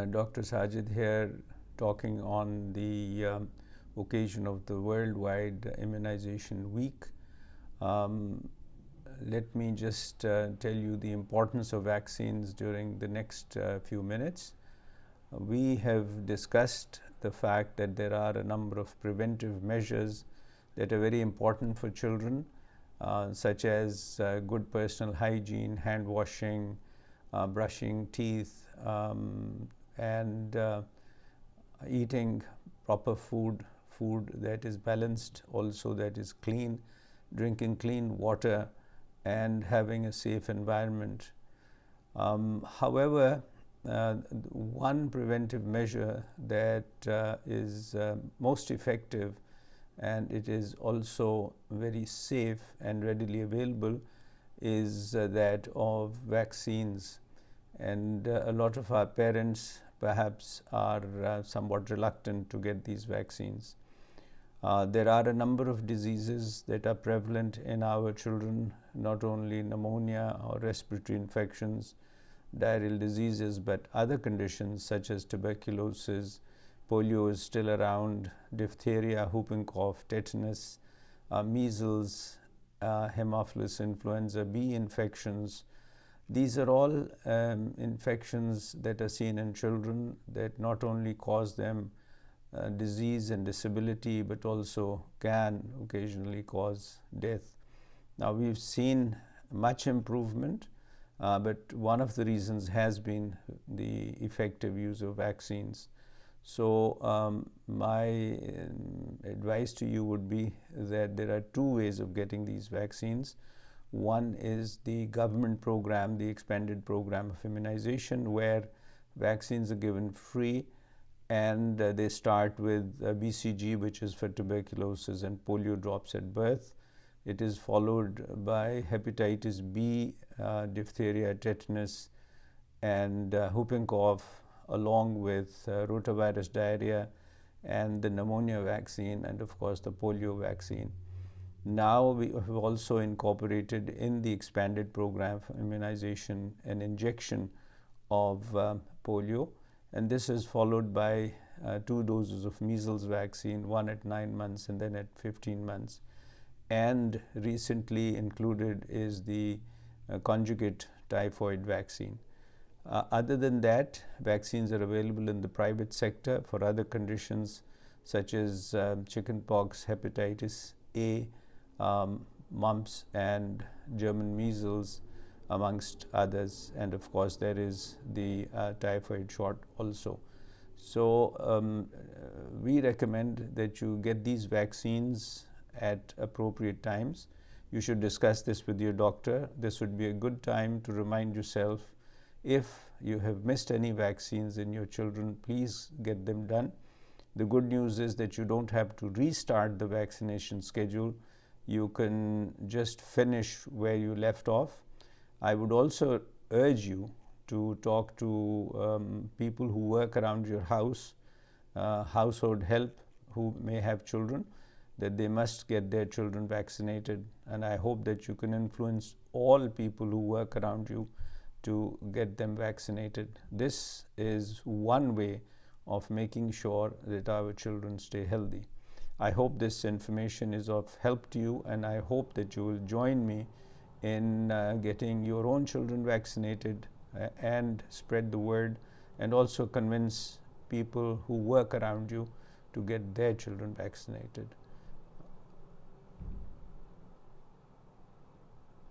Dr. Sajid here, talking on the occasion of the Worldwide Immunization Week. Let me just tell you the importance of vaccines during the next few minutes. We have discussed the fact that there are a number of preventive measures that are very important for children, such as good personal hygiene, hand washing, brushing teeth, and eating proper food that is balanced, also that is clean, drinking clean water, and having a safe environment. However, one preventive measure that is most effective, and it is also very safe and readily available, is that of vaccines. And a lot of our parents perhaps are somewhat reluctant to get these vaccines. There are a number of diseases that are prevalent in our children, not only pneumonia or respiratory infections, diarrheal diseases, but other conditions such as tuberculosis. Polio is still around, diphtheria, whooping cough, tetanus, measles, Haemophilus influenza B infections. These are all infections that are seen in children that not only cause them disease and disability, but also can occasionally cause death. Now, we've seen much improvement, but one of the reasons has been the effective use of vaccines. So my advice to you would be that there are two ways of getting these vaccines. One is the government program, the Expanded Program of Immunization, where vaccines are given free, and they start with BCG, which is for tuberculosis and polio drops at birth. It is followed by Hepatitis B, diphtheria, tetanus, and whooping cough, along with rotavirus diarrhea and the pneumonia vaccine, and of course the polio vaccine. Now we have also incorporated in the Expanded Program for Immunization an injection of polio, and this is followed by 2 doses of measles vaccine, one at 9 months and then at 15 months. And recently included is the conjugate typhoid vaccine. Other than that, vaccines are available in the private sector for other conditions such as chickenpox, hepatitis A, mumps, and German measles, amongst others. And of course, there is the typhoid shot also. So we recommend that you get these vaccines at appropriate times. You should discuss this with your doctor. This would be a good time to remind yourself, if you have missed any vaccines in your children, please get them done. The good news is that you don't have to restart the vaccination schedule. You can just finish where you left off. I would also urge you to talk to people who work around your house, household help who may have children, that they must get their children vaccinated. And I hope that you can influence all people who work around you to get them vaccinated. This is one way of making sure that our children stay healthy. I hope this information is of help to you, and I hope that you will join me in getting your own children vaccinated and spread the word, and also convince people who work around you to get their children vaccinated.